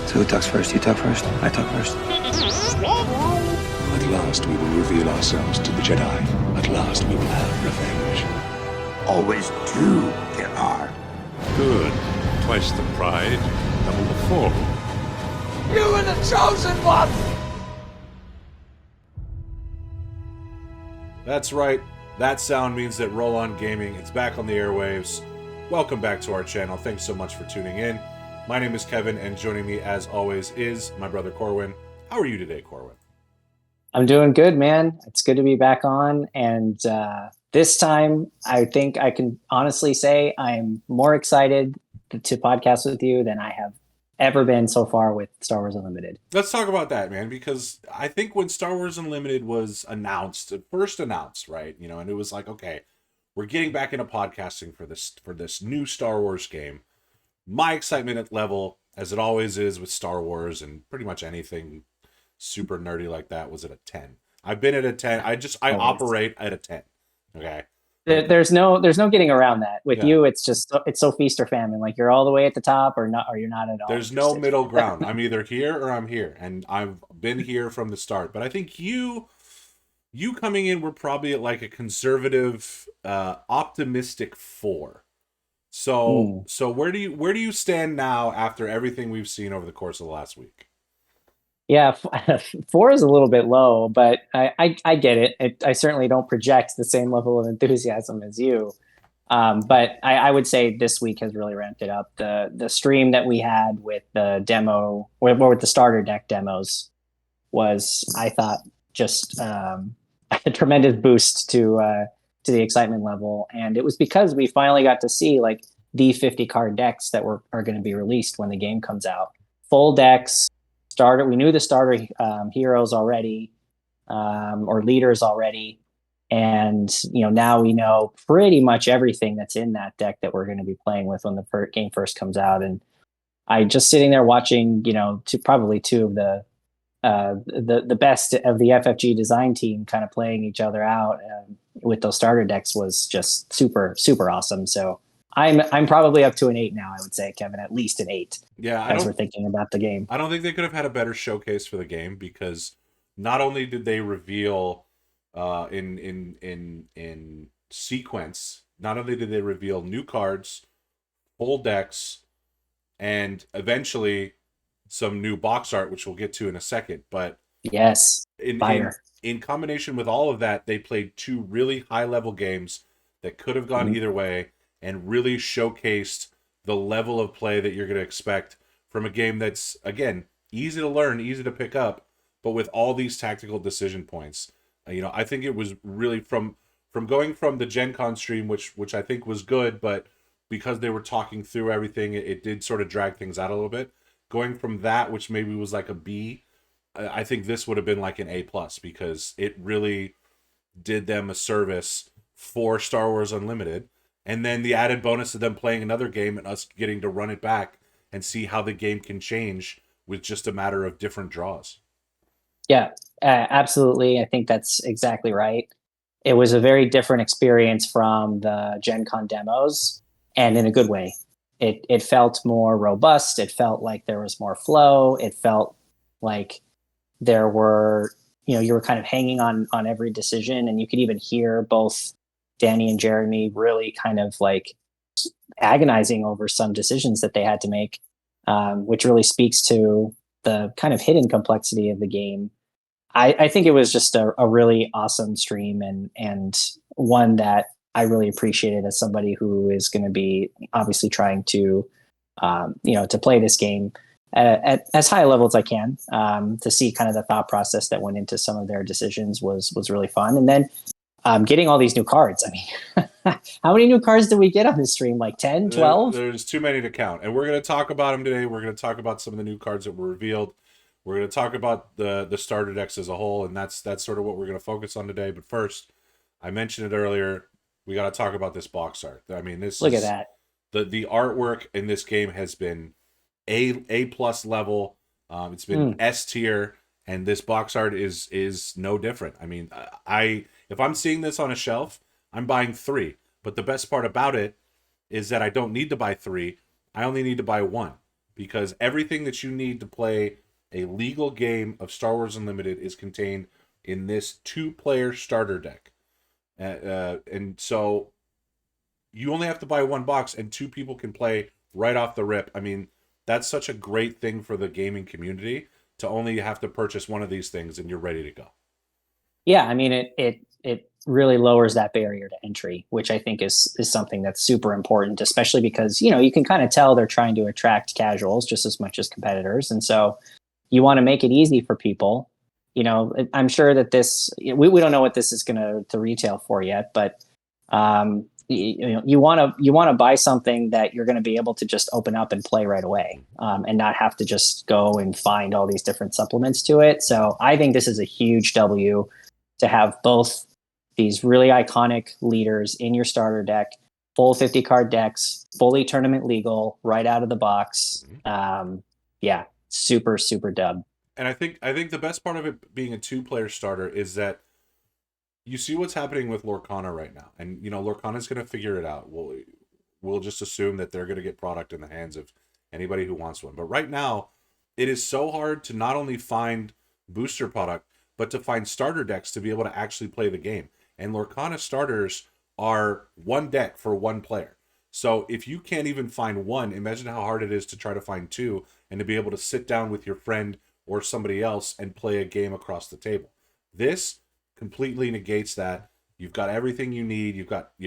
So who talks first? You talk first? I talk first. At last we will reveal ourselves to the Jedi. At last we will have revenge. Always two there are. Good. Twice the pride, double the foe. You are the chosen one! That's right. That sound means that Roll On Gaming is back on the airwaves. Welcome back to our channel. Thanks so much for tuning in. My name is Kevin, and joining me, as always, is my brother Corwin. How are you today, Corwin? I'm doing good, man. It's good to be back on. And this time, I think I can honestly say I'm more excited to podcast with you than I have ever been so far with Star Wars Unlimited. Let's talk about that, man, because I think when Star Wars Unlimited was first announced, right? You know, and it was like, okay, we're getting back into podcasting for this new Star Wars game. My excitement level, as it always is with Star Wars and pretty much anything super nerdy like that, was at a 10. I've been at a 10. I operate at a 10. Okay. There's no getting around that. With you, it's so feast or famine. Like you're all the way at the top, or not, or you're not at all. There's no middle ground. I'm either here or I'm here, and I've been here from the start. But I think you coming in, we're probably at like a conservative, optimistic 4. So where do you stand now after everything we've seen over the course of the last week? Yeah, 4 is a little bit low, but I get it. I certainly don't project the same level of enthusiasm as you. But I would say this week has really ramped it up. The stream that we had with the demo, or with the starter deck demos, was, I thought, just a tremendous boost to the excitement level. And it was because we finally got to see like the 50 card decks that are going to be released when the game comes out. Full decks. We knew the starter heroes already, or leaders already, and now we know pretty much everything that's in that deck that we're going to be playing with when the game first comes out. And I just sitting there watching, probably two of the best of the FFG design team kind of playing each other out with those starter decks was just super, super awesome. So I'm probably up to an 8 now, I would say, Kevin, at least an 8. Yeah, as we're thinking about the game. I don't think they could have had a better showcase for the game, because not only did they reveal in sequence, not only did they reveal new cards, full decks, and eventually some new box art, which we'll get to in a second, but yes, in combination with all of that, they played 2 really high level games that could have gone either way, and really showcased the level of play that you're going to expect from a game that's, again, easy to learn, easy to pick up, but with all these tactical decision points. I think it was really from going from the Gen Con stream, which I think was good, but because they were talking through everything, it did sort of drag things out a little bit. Going from that, which maybe was like a B, I think this would have been like an A+, because it really did them a service for Star Wars Unlimited. And then the added bonus of them playing another game and us getting to run it back and see how the game can change with just a matter of different draws. Yeah, absolutely. I think that's exactly right. It was a very different experience from the Gen Con demos, and in a good way. It felt more robust. It felt like there was more flow. It felt like there were, you were kind of hanging on every decision, and you could even hear both Danny and Jeremy really kind of like agonizing over some decisions that they had to make, which really speaks to the kind of hidden complexity of the game. I think it was just a really awesome stream, and one that I really appreciated as somebody who is going to be obviously trying to, to play this game at as high a level as I can. To see kind of the thought process that went into some of their decisions was really fun. And then getting all these new cards. I mean, how many new cards did we get on this stream? Like 10, 12? There's too many to count. And we're going to talk about them today. We're going to talk about some of the new cards that were revealed. We're going to talk about the starter decks as a whole, and that's sort of what we're going to focus on today. But first, I mentioned it earlier, we got to talk about this box art. I mean, look at that. The artwork in this game has been A+ level. It's been S tier, and this box art is no different. I mean, if I'm seeing this on a shelf, I'm buying 3. But the best part about it is that I don't need to buy 3. I only need to buy 1, because everything that you need to play a legal game of Star Wars Unlimited is contained in this 2-player starter deck. And so you only have to buy 1 box and 2 people can play right off the rip. I mean, that's such a great thing for the gaming community to only have to purchase one of these things and you're ready to go. Yeah, I mean, it really lowers that barrier to entry, which I think is something that's super important, especially because, you can kind of tell they're trying to attract casuals just as much as competitors. And so you want to make it easy for people. I'm sure that we don't know what this is going to retail for yet, but you want to buy something that you're going to be able to just open up and play right away, and not have to just go and find all these different supplements to it. So I think this is a huge W to have both these really iconic leaders in your starter deck, full 50 card decks, fully tournament legal, right out of the box. Yeah, super, super dub. And I think the best part of it being a 2-player starter is that you see what's happening with Lorcana right now. And, Lorcana's going to figure it out. We'll just assume that they're going to get product in the hands of anybody who wants one. But right now, it is so hard to not only find booster product, but to find starter decks to be able to actually play the game. And Lorcana starters are 1 deck for 1 player. So if you can't even find 1, imagine how hard it is to try to find 2 and to be able to sit down with your friend or somebody else and play a game across the table. This completely negates that. You've got everything you need. You've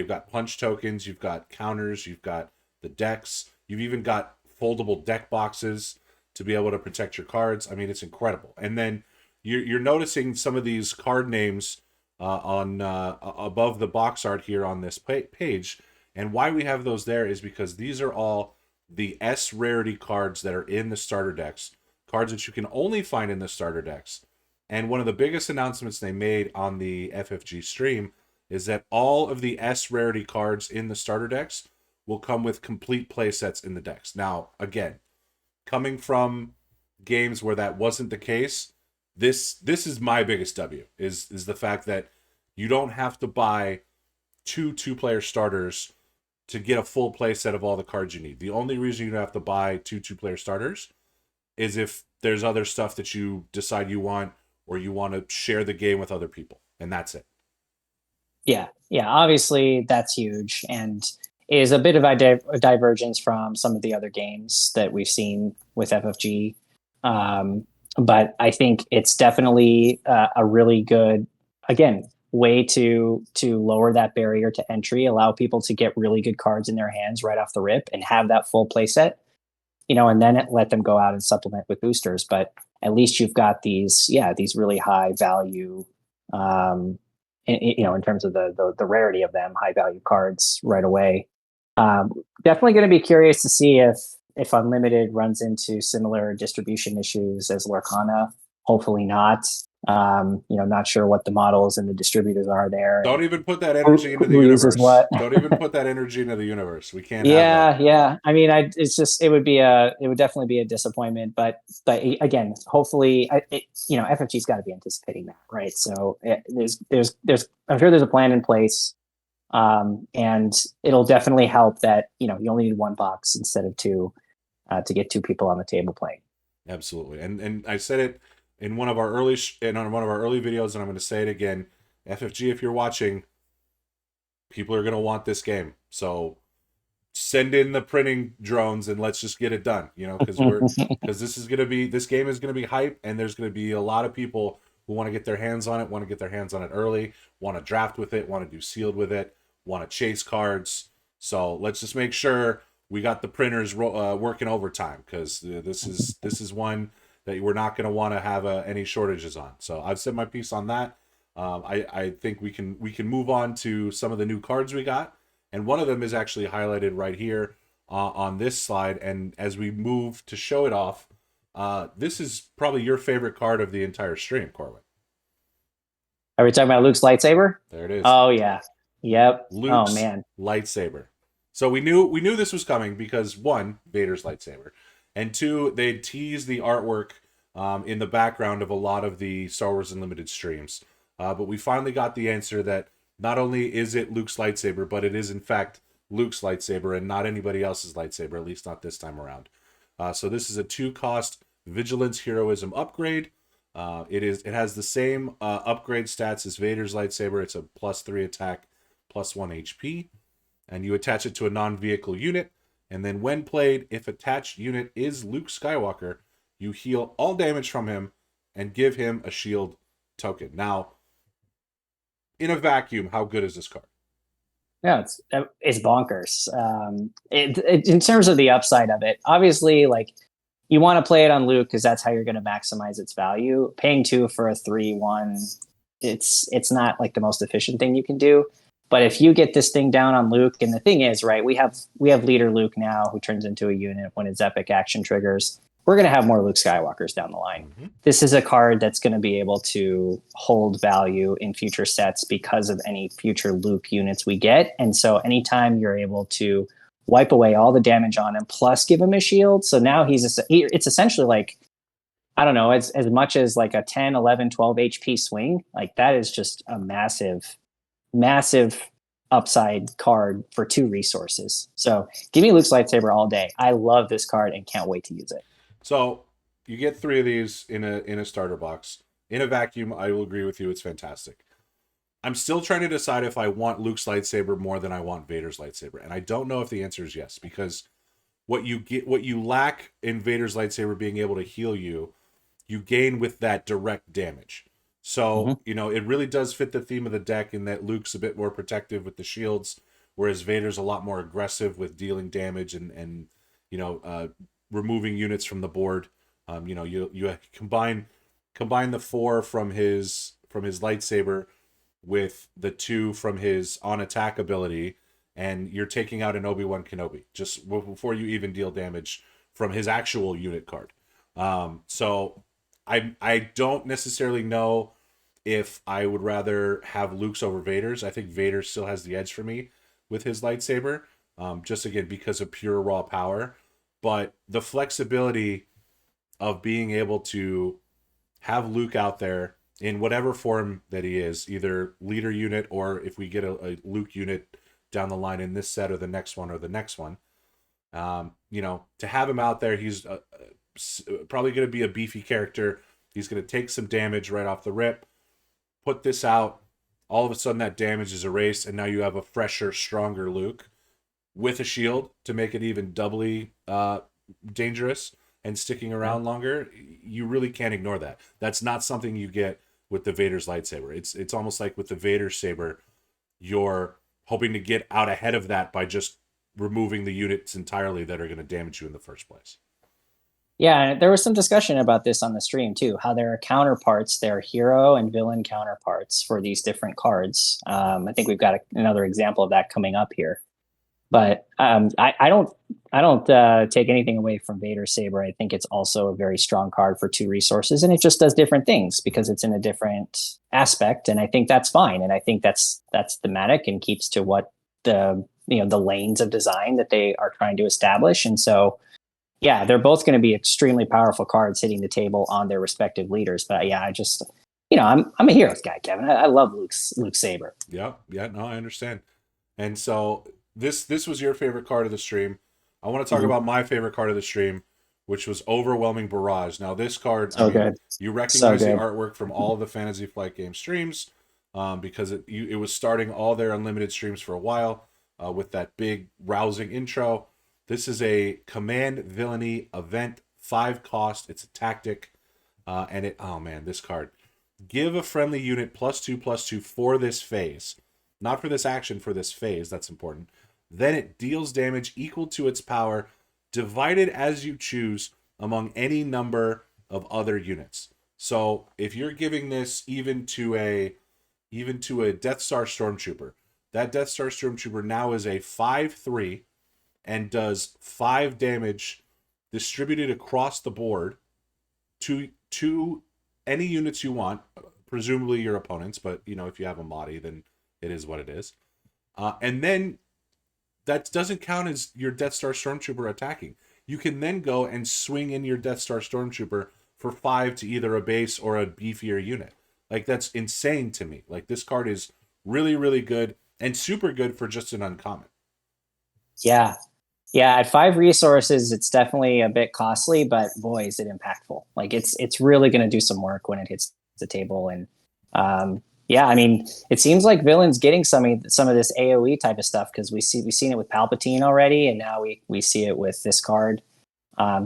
got punch tokens, you've got counters, you've got the decks, you've even got foldable deck boxes to be able to protect your cards. I mean, it's incredible. And then you're noticing some of these card names on above the box art here on this page. And why we have those there is because these are all the S rarity cards that are in the starter decks, cards that you can only find in the starter decks. And one of the biggest announcements they made on the FFG stream is that all of the S rarity cards in the starter decks will come with complete play sets in the decks. Now, again, coming from games where that wasn't the case, this is my biggest W, is the fact that you don't have to buy 2-player starters to get a full play set of all the cards you need. The only reason you don't have to buy 2-player starters is if there's other stuff that you decide you want, or you want to share the game with other people, and that's it. Yeah, obviously that's huge, and is a bit of a divergence from some of the other games that we've seen with FFG. But I think it's definitely a really good, again, way to lower that barrier to entry, allow people to get really good cards in their hands right off the rip and have that full play set, and then let them go out and supplement with boosters. But at least you've got these really high value, in terms of the rarity of them, high value cards right away. Definitely going to be curious to see if Unlimited runs into similar distribution issues as Lorcana. Hopefully not. Not sure what the models and the distributors are there. Don't even put that energy into the universe. Don't even put that energy into the universe. We can't. Yeah. I mean, it would definitely be a disappointment. But again, hopefully, FFG's got to be anticipating that, right? So there's I'm sure there's a plan in place, and it'll definitely help that you only need 1 box instead of 2 to get 2 people on the table playing. Absolutely, and I said it in one of our early videos, and I'm going to say it again. FFG, if you're watching, people are going to want this game. So send in the printing drones and let's just get it done. Because this game is going to be hype, and there's going to be a lot of people who want to get their hands on it early, want to draft with it, want to do sealed with it, want to chase cards. So let's just make sure we got the printers working overtime, because this is one that we're not going to want to have any shortages on. So I've said my piece on that. I think we can move on to some of the new cards we got, and one of them is actually highlighted right here on this slide. And as we move to show it off, this is probably your favorite card of the entire stream, Corwin. Are we talking about Luke's lightsaber? There it is. Oh yeah, yep. Luke's man, lightsaber. So we knew this was coming because 1, Vader's lightsaber, and 2, they teased the artwork in the background of a lot of the Star Wars Unlimited streams. But we finally got the answer that not only is it Luke's lightsaber, but it is in fact Luke's lightsaber and not anybody else's lightsaber, at least not this time around. So this is a 2-cost Vigilance Heroism upgrade. It has the same upgrade stats as Vader's lightsaber. It's a +3 attack, +1 HP, and you attach it to a non-vehicle unit. And then when played, if attached unit is Luke Skywalker, you heal all damage from him and give him a shield token. Now, in a vacuum, how good is this card? Yeah, it's bonkers. In terms of the upside of it, obviously, like you want to play it on Luke because that's how you're going to maximize its value. Paying 2 for a 3/1, it's not like the most efficient thing you can do. But if you get this thing down on Luke, and the thing is, right, we have leader Luke now who turns into a unit when his epic action triggers. We're going to have more Luke Skywalkers down the line. Mm-hmm. This is a card that's going to be able to hold value in future sets because of any future Luke units we get. And so anytime you're able to wipe away all the damage on him, plus give him a shield. So now it's essentially like, I don't know, as much as like a 10, 11, 12 HP swing. Like that is just a massive upside card for 2 resources. So give me Luke's lightsaber all day. I love this card and can't wait to use it. So you get 3 of these in a starter box. In a vacuum, I will agree with you. It's fantastic. I'm still trying to decide if I want Luke's lightsaber more than I want Vader's lightsaber. And I don't know if the answer is yes, because what you lack in Vader's lightsaber being able to heal you, you gain with that direct damage. So, it really does fit the theme of the deck in that Luke's a bit more protective with the shields, whereas Vader's a lot more aggressive with dealing damage and removing units from the board. You combine the 4 from his lightsaber with the 2 from his on attack ability, and you're taking out an Obi-Wan Kenobi just before you even deal damage from his actual unit card. So I don't necessarily know if I would rather have Luke's over Vader's. I think Vader still has the edge for me with his lightsaber, just again because of pure raw power. But the flexibility of being able to have Luke out there in whatever form that he is, either leader unit or if we get a Luke unit down the line in this set or the next one, to have him out there, he's probably going to be a beefy character. He's going to take some damage right off the rip. Put this out, all of a sudden that damage is erased, and now you have a fresher, stronger Luke with a shield to make it even doubly dangerous and sticking around longer. You really can't ignore that. That's not something you get with the Vader's lightsaber. It's almost like with the Vader saber, you're hoping to get out ahead of that by just removing the units entirely that are going to damage you in the first place. Yeah, there was some discussion about this on the stream too, how there are counterparts, there are hero and villain counterparts for these different cards. I think we've got another example of that coming up here. But I don't take anything away from Vader's Saber. I think it's also a very strong card for 2 resources, and it just does different things because it's in a different aspect, and I think that's fine. And I think that's thematic and keeps to what the lanes of design that they are trying to establish. And so, yeah, they're both going to be extremely powerful cards hitting the table on their respective leaders. But yeah, I just, I'm a heroes guy, Kevin. I love Luke's Saber. Yeah, no, I understand. And so this was your favorite card of the stream. I want to talk about my favorite card of the stream, which was Overwhelming Barrage. Now this card, you recognize the artwork from all of the Fantasy Flight Game streams because it was starting all their unlimited streams for a while with that big rousing intro. This is a command villainy event, 5 cost. It's a tactic, this card. Give a friendly unit +2/+2 for this phase, not for this action, for this phase. That's important. Then it deals damage equal to its power, divided as you choose among any number of other units. So if you're giving this even to a Death Star Stormtrooper, that Death Star Stormtrooper now is a 5/3 and does 5 damage distributed across the board to any units you want, presumably your opponents, but if you have a Mahdi, then it is what it is. And then that doesn't count as your Death Star Stormtrooper attacking. You can then go and swing in your Death Star Stormtrooper for 5 to either a base or a beefier unit. Like, that's insane to me. Like, this card is really, really good and super good for just an uncommon. Yeah. Yeah, at 5 resources, it's definitely a bit costly, but boy, is it impactful. Like it's really going to do some work when it hits the table. And yeah, I mean, it seems like Villain's getting some of this AOE type of stuff because we've seen it with Palpatine already, and now we see it with this card.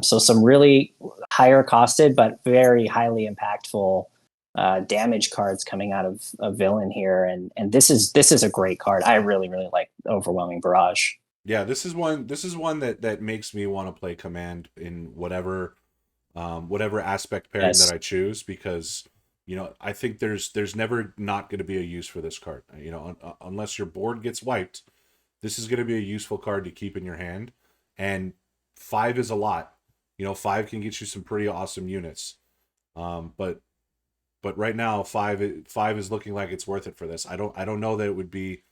So some really higher costed but very highly impactful damage cards coming out of Villain here, and this is a great card. I really like Overwhelming Barrage. Yeah, this is one that makes me want to play Command in whatever aspect pairing Yes. that I choose, because I think there's never not going to be a use for this card. Unless your board gets wiped, this is going to be a useful card to keep in your hand. And 5 is a lot. 5 can get you some pretty awesome units. But right now, five is looking like it's worth it for this. I don't know that it would be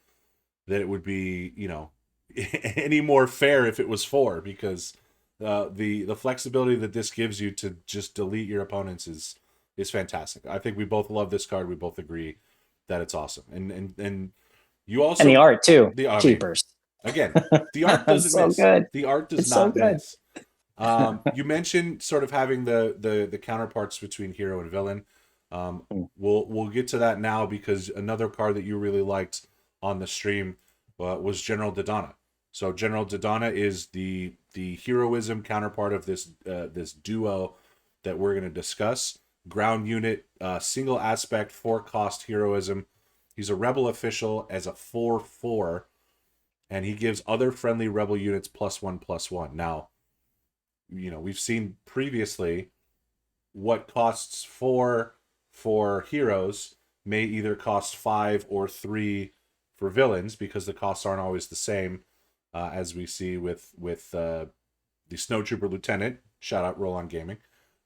any more fair if it was 4, because the flexibility that this gives you to just delete your opponents is fantastic. I think we both love this card. We both agree that it's awesome. And you also, And the art too. the I mean, Cheapers. again, the art doesn't so miss. good. The art does It's so not good. miss. You mentioned sort of having the counterparts between hero and villain. We'll get to that now, because another card that you really liked on the stream was General Dodonna. So General Dodonna is the heroism counterpart of this duo that we're going to discuss. Ground unit, single aspect, 4-cost heroism. He's a rebel official as a 4/4, and he gives other friendly rebel units +1/+1. Now, we've seen previously what costs 4 for heroes may either cost 5 or 3 for villains, because the costs aren't always the same, as we see with the Snowtrooper Lieutenant, shout out Roll On Gaming,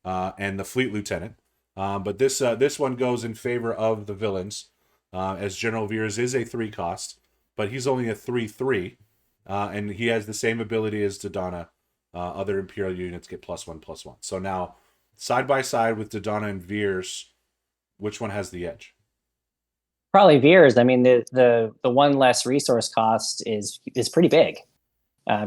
and the Fleet Lieutenant. But this one goes in favor of the villains, as General Veers is a 3-cost, but he's only a 3/3, and he has the same ability as Dodonna. Other Imperial units get +1/+1. So now, side by side with Dodonna and Veers, which one has the edge? Probably Veers. I mean, the one less resource cost is pretty big,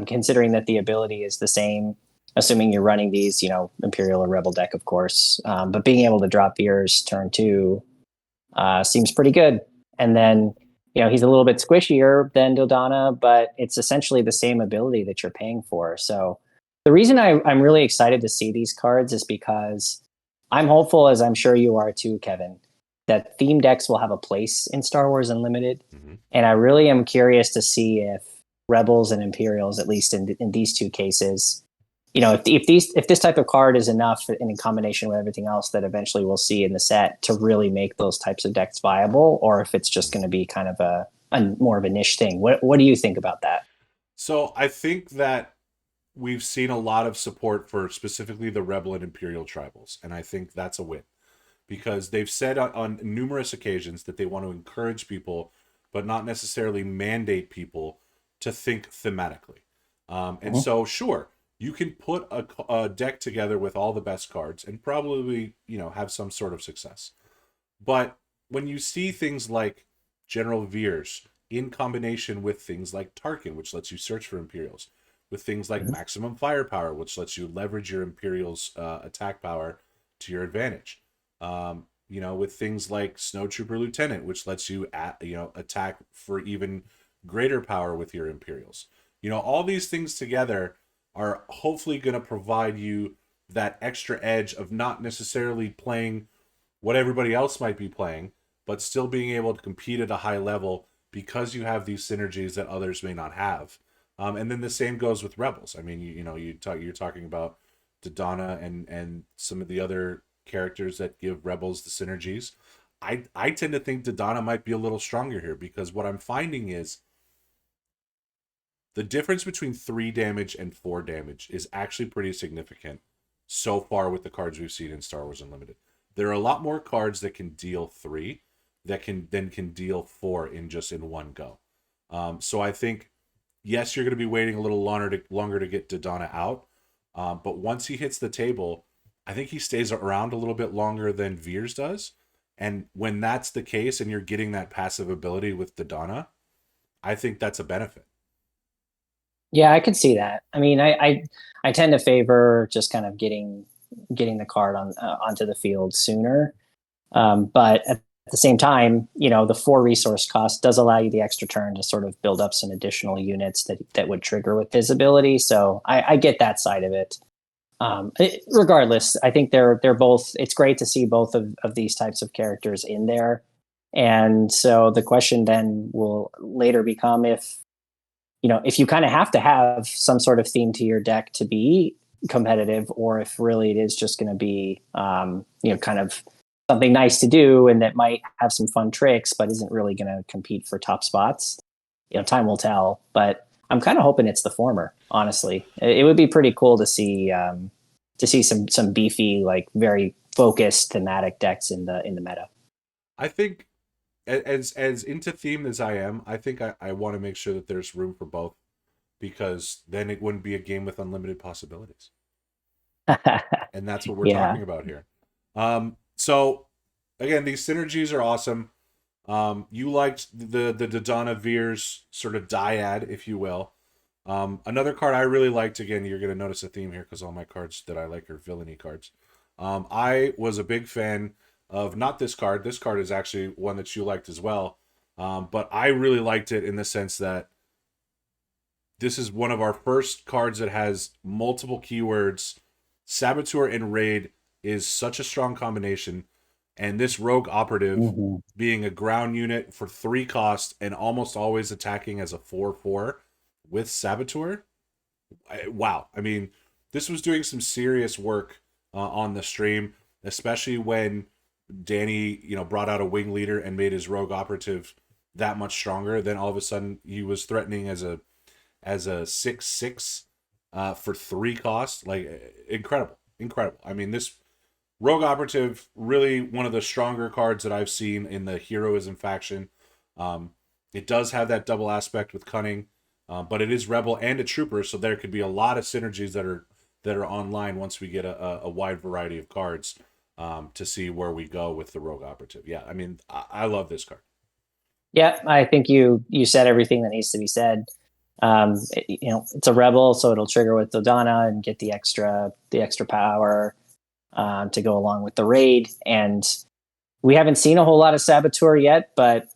considering that the ability is the same. Assuming you're running these, Imperial or Rebel deck, of course. But being able to drop Veers turn 2 seems pretty good. And then, he's a little bit squishier than Dodonna, but it's essentially the same ability that you're paying for. So the reason I'm really excited to see these cards is because I'm hopeful, as I'm sure you are too, Kevin, that theme decks will have a place in Star Wars Unlimited. Mm-hmm. And I really am curious to see if Rebels and Imperials, at least in these two cases, if this type of card is enough in combination with everything else that eventually we'll see in the set to really make those types of decks viable, or if it's just going to be kind of a more of a niche thing. What do you think about that? So I think that we've seen a lot of support for specifically the Rebel and Imperial tribals, and I think that's a win, because they've said on numerous occasions that they want to encourage people, but not necessarily mandate people to think thematically. And so, sure, you can put a deck together with all the best cards and probably, have some sort of success. But when you see things like General Veers in combination with things like Tarkin, which lets you search for Imperials, with things like Maximum Firepower, which lets you leverage your Imperials' attack power to your advantage, with things like Snowtrooper Lieutenant, which lets you attack for even greater power with your Imperials. All these things together are hopefully going to provide you that extra edge of not necessarily playing what everybody else might be playing, but still being able to compete at a high level because you have these synergies that others may not have. And then the same goes with Rebels. I mean, you're talking about Dodonna and some of the other characters that give Rebels the synergies. I tend to think Dodonna might be a little stronger here, because what I'm finding is the difference between 3 damage and 4 damage is actually pretty significant so far with the cards we've seen in Star Wars Unlimited. There are a lot more cards that can deal 3 that can deal 4 in one go. So I think, yes, you're going to be waiting a little longer to get Dodonna out. But once he hits the table, I think he stays around a little bit longer than Veers does. And when that's the case and you're getting that passive ability with Dodonna, I think that's a benefit. Yeah, I could see that. I mean, I tend to favor just kind of getting the card onto the field sooner. But at the same time, the 4 resource cost does allow you the extra turn to sort of build up some additional units that would trigger with visibility. So I get that side of it. Regardless, I think they're both. It's great to see both of these types of characters in there. And so the question then will later become if you kind of have to have some sort of theme to your deck to be competitive, or if really it is just going to be kind of something nice to do and that might have some fun tricks but isn't really going to compete for top spots. Time will tell, but I'm kind of hoping it's the former. Honestly, it would be pretty cool to see some beefy, like very focused thematic decks in the meta. I think as into theme as I am, I think I want to make sure that there's room for both, because then it wouldn't be a game with unlimited possibilities. And that's what we're talking about here. So again, these synergies are awesome. You liked the Dodonna Veers sort of dyad, if you will. Another card I really liked, again, you're going to notice a theme here because all my cards that I like are villainy cards. I was a big fan of not this card. This card is actually one that you liked as well. But I really liked it in the sense that this is one of our first cards that has multiple keywords. Saboteur and Raid is such a strong combination. And this Rogue Operative being a ground unit for 3 cost and almost always attacking as a 4/4 with Saboteur. Wow. I mean, this was doing some serious work on the stream, especially when Danny, brought out a wing leader and made his Rogue Operative that much stronger. Then all of a sudden he was threatening as a 6/6 for 3 costs. Like, incredible. I mean, this Rogue Operative, really one of the stronger cards that I've seen in the Heroism faction. It does have that double aspect with Cunning, but it is Rebel and a Trooper, so there could be a lot of synergies that are online once we get a wide variety of cards to see where we go with the Rogue Operative. Yeah, I mean, I love this card. Yeah, I think you said everything that needs to be said. It's a Rebel, so it'll trigger with Dodonna and get the extra power to go along with the Raid. And we haven't seen a whole lot of Saboteur yet, but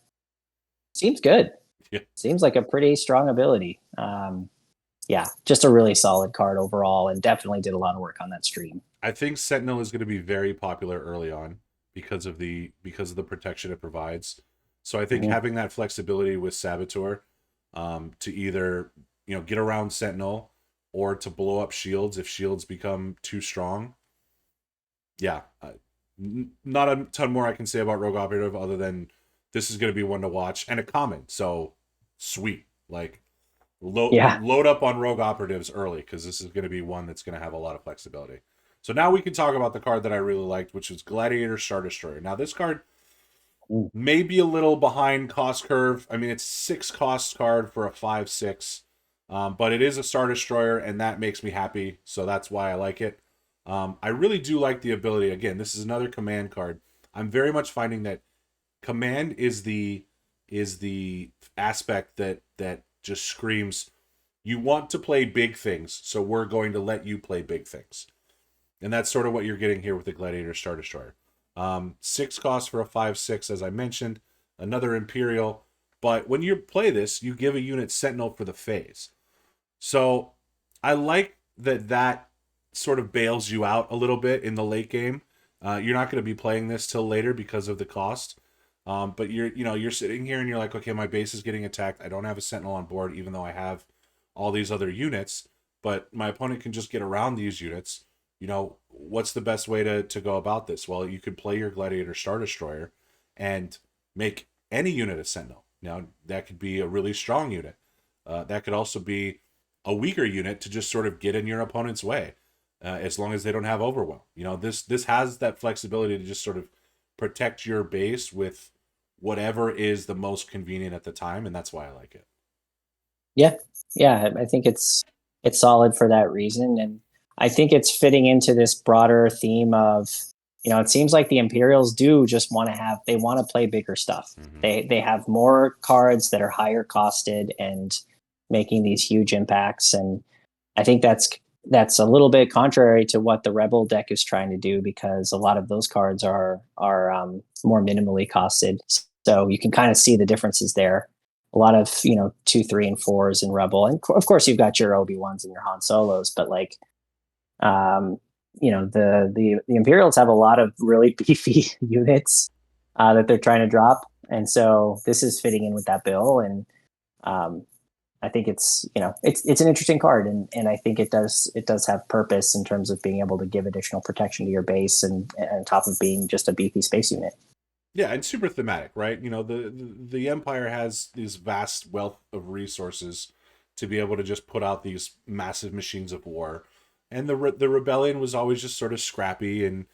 seems good. Yeah. Seems like a pretty strong ability. Just a really solid card overall, and definitely did a lot of work on that stream. I think Sentinel is going to be very popular early on because of the protection it provides. So I think having that flexibility with Saboteur to either get around Sentinel or to blow up shields if shields become too strong. Yeah, not a ton more I can say about Rogue Operative other than this is going to be one to watch and a common. So sweet, like load up on Rogue Operatives early, because this is going to be one that's going to have a lot of flexibility. So now we can talk about the card that I really liked, which was Gladiator Star Destroyer. Now this card may be a little behind cost curve. I mean, it's 6 cost card for a 5/6, but it is a Star Destroyer, and that makes me happy. So that's why I like it. I really do like the ability. Again, this is another command card. I'm very much finding that command is the aspect that just screams, you want to play big things, so we're going to let you play big things. And that's sort of what you're getting here with the Gladiator Star Destroyer. 6 costs for a 5/6, as I mentioned. Another Imperial. But when you play this, you give a unit Sentinel for the phase. So I like that sort of bails you out a little bit in the late game. You're not going to be playing this till later because of the cost. But you're sitting here and you're like, okay, my base is getting attacked. I don't have a Sentinel on board, even though I have all these other units. But my opponent can just get around these units. What's the best way to go about this? Well, you could play your Gladiator Star Destroyer and make any unit a Sentinel. Now, that could be a really strong unit. That could also be a weaker unit to just sort of get in your opponent's way, as long as they don't have Overwhelm. This has that flexibility to just sort of protect your base with whatever is the most convenient at the time, and that's why I like it. Yeah, I think it's solid for that reason, and I think it's fitting into this broader theme of, it seems like the Imperials do just want to play bigger stuff. They have more cards that are higher costed and making these huge impacts. And I think that's a little bit contrary to what the Rebel deck is trying to do, because a lot of those cards are more minimally costed. So you can kind of see the differences there. A lot of 2, 3, and 4s in Rebel, and of course you've got your Obi-Wans and your Han Solos, but like the Imperials have a lot of really beefy units that they're trying to drop, and so this is fitting in with that bill. And I think it's it's an interesting card, and I think it does have purpose in terms of being able to give additional protection to your base, and on top of being just a beefy space unit. Yeah, and super thematic, right? The Empire has this vast wealth of resources to be able to just put out these massive machines of war, and the rebellion was always just sort of scrappy and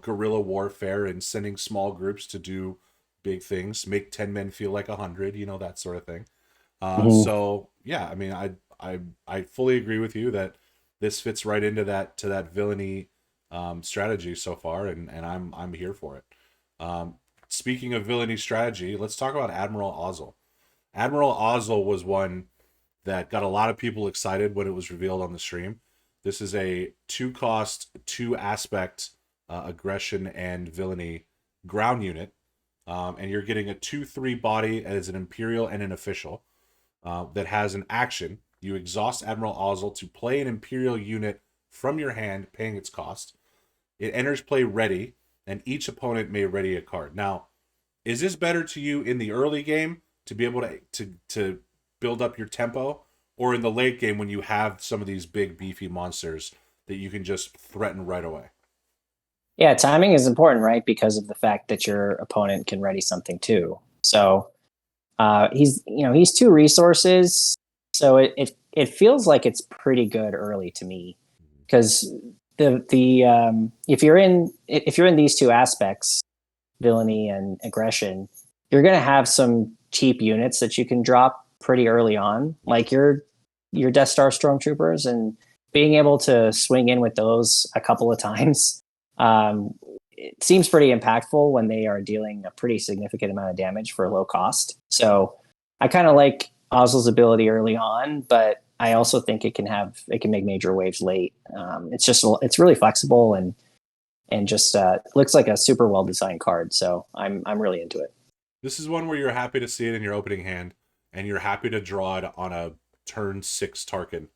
guerrilla warfare and sending small groups to do big things, make 10 men feel like 100, that sort of thing. So yeah, I mean, I fully agree with you that this fits right into that villainy strategy so far, and I'm here for it. Speaking of villainy strategy, let's talk about Admiral Ozzel. Admiral Ozzel was one that got a lot of people excited when it was revealed on the stream. This is a 2-cost, 2-aspect aggression and villainy ground unit, and you're getting a 2/3 body as an Imperial and an official that has an action. You exhaust Admiral Ozzel to play an Imperial unit from your hand, paying its cost. It enters play ready, and each opponent may ready a card. Now, is this better to you in the early game to be able to build up your tempo, or in the late game when you have some of these big beefy monsters that you can just threaten right away? Yeah, timing is important, right? Because of the fact that your opponent can ready something too. So he's 2 resources, so it feels like it's pretty good early to me, because if you're in these 2 aspects, villainy and aggression, you're going to have some cheap units that you can drop pretty early on, like your Death Star stormtroopers, and being able to swing in with those a couple of times, it seems pretty impactful when they are dealing a pretty significant amount of damage for a low cost. So I kind of like Ozzel's ability early on, but I also think it can make major waves late. It's really flexible and just looks like a super well designed card. So I'm really into it. This is one where you're happy to see it in your opening hand, and you're happy to draw it on a turn 6 Tarkin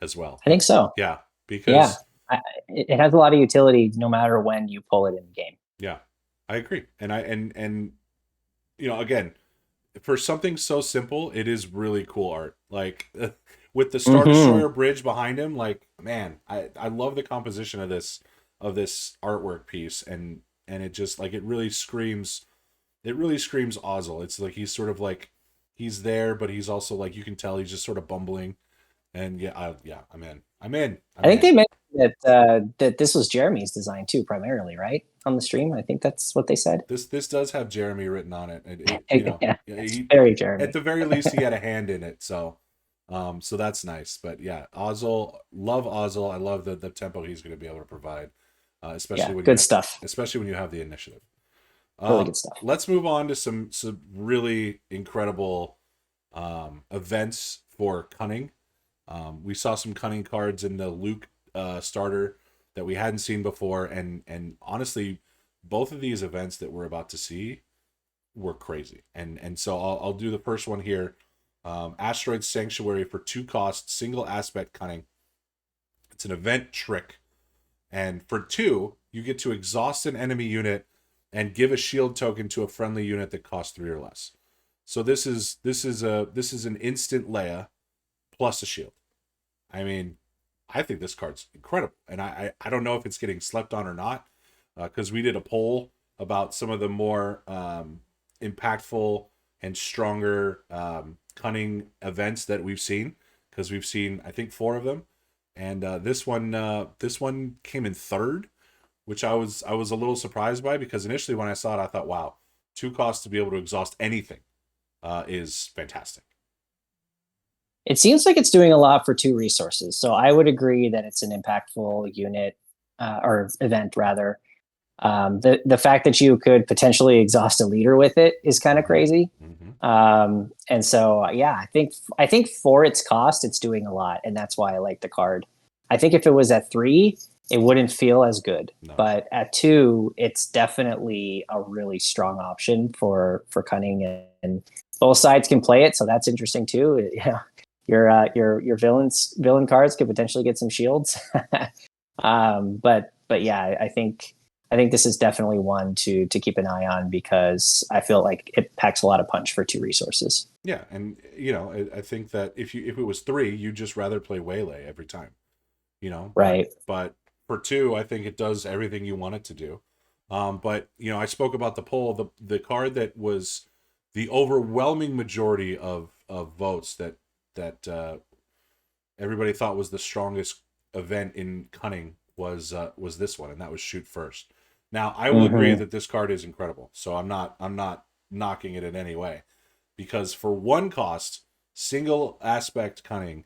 as well. I think so. Yeah, because it has a lot of utility no matter when you pull it in the game. Yeah, I agree, and again, for something so simple, it is really cool art. Like with the Star Destroyer bridge behind him, like, man, I love the composition of this artwork piece, and it just like it really screams Ozzel. It's like he's sort of like he's there, but he's also like you can tell he's just sort of bumbling. And I'm in. I think they mentioned that this was Jeremy's design too, primarily, right? On the stream, I think that's what they said. This does have Jeremy written on it. Very Jeremy. At the very least, he had a hand in it, so that's nice. But yeah, Ozzel, love Ozzel. I love the tempo he's going to be able to provide, especially when especially when you have the initiative. Really good stuff. Let's move on to some really incredible events for cunning. We saw some cunning cards in the Luke starter that we hadn't seen before, and honestly, both of these events that we're about to see were crazy. And so I'll do the first one here. Asteroid Sanctuary for 2 cost, single aspect cunning. It's an event trick, and for 2, you get to exhaust an enemy unit and give a shield token to a friendly unit that costs 3 or less. So this is an instant Leia plus a shield. I mean, I think this card's incredible, and I don't know if it's getting slept on or not, because we did a poll about some of the more impactful and stronger cunning events that we've seen, because we've seen I think 4 of them, and this one came in 3rd, which I was a little surprised by, because initially when I saw it I thought, wow, 2 costs to be able to exhaust anything is fantastic. It seems like it's doing a lot for 2 resources, so I would agree that it's an impactful unit or event rather. The fact that you could potentially exhaust a leader with it is kind of crazy. And so yeah, I think for its cost, it's doing a lot, and that's why I like the card. I think if it was at 3, it wouldn't feel as good, but at 2, it's definitely a really strong option for cunning, and both sides can play it, so that's interesting too. Yeah, your villain cards could potentially get some shields. But yeah, I think this is definitely one to keep an eye on, because I feel like it packs a lot of punch for 2 resources. Yeah, and I think that if it was 3, you'd just rather play Waylay every time. Right. But for 2, I think it does everything you want it to do. But I spoke about the poll. The card that was the overwhelming majority of votes that everybody thought was the strongest event in cunning was this one, and that was Shoot First. Now, I will agree that this card is incredible, so I'm not knocking it in any way, because for 1 cost, single aspect cunning,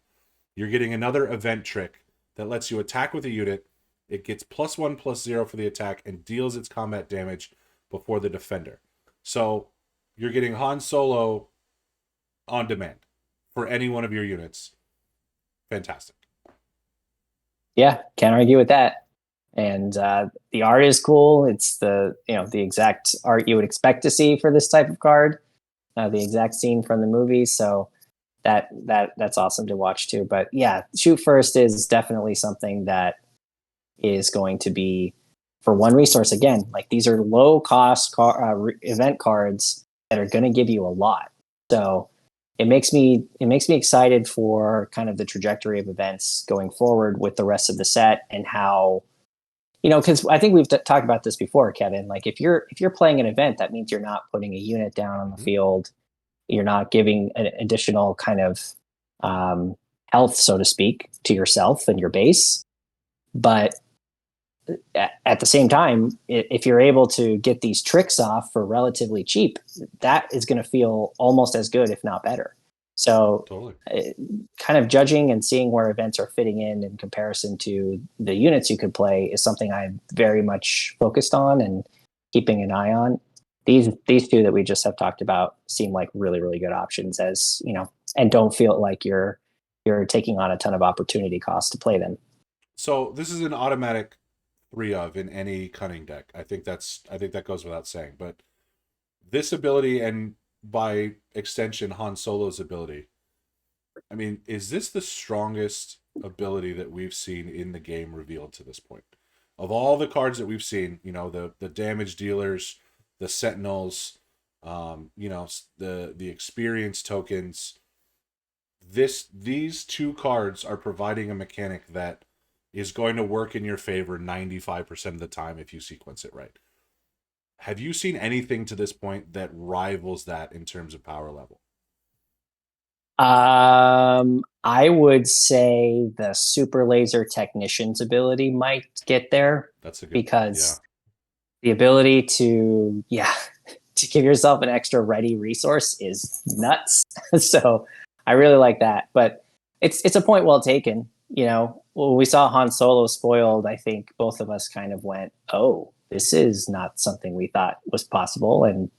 you're getting another event trick that lets you attack with a unit. It gets +1/+0 for the attack and deals its combat damage before the defender. So you're getting Han Solo on demand for any one of your units. Fantastic. Yeah, can't argue with that. And the art is cool. It's the exact art you would expect to see for this type of card, the exact scene from the movie. So that's awesome to watch too. But yeah, Shoot First is definitely something that is going to be for 1 resource. Again, like, these are low cost event cards that are going to give you a lot. So it makes me excited for kind of the trajectory of events going forward with the rest of the set, and how, because I think we've talked about this before, Kevin. Like, if you're playing an event, that means you're not putting a unit down on the field. You're not giving an additional kind of health, so to speak, to yourself and your base. But at the same time, if you're able to get these tricks off for relatively cheap, that is going to feel almost as good, if not better. So Totally. Kind of judging and seeing where events are fitting in comparison to the units you could play is something I'm very much focused on and keeping an eye on. These 2 that we just have talked about seem like really, really good options, as and don't feel like you're taking on a ton of opportunity cost to play them. So this is an automatic 3 of in any cunning deck. I think that goes without saying. But this ability, and by extension Han Solo's ability, I mean, is this the strongest ability that we've seen in the game revealed to this point? Of all the cards that we've seen, the damage dealers, the sentinels, the experience tokens, these 2 cards are providing a mechanic that is going to work in your favor 95% of the time if you sequence it right. Have you seen anything to this point that rivals that in terms of power level? I would say the Super Laser Technician's ability might get there. That's a good, because the ability to give yourself an extra ready resource is nuts. So I really like that. But it's a point well taken. When we saw Han Solo spoiled, I think both of us kind of went, "Oh, this is not something we thought was possible." And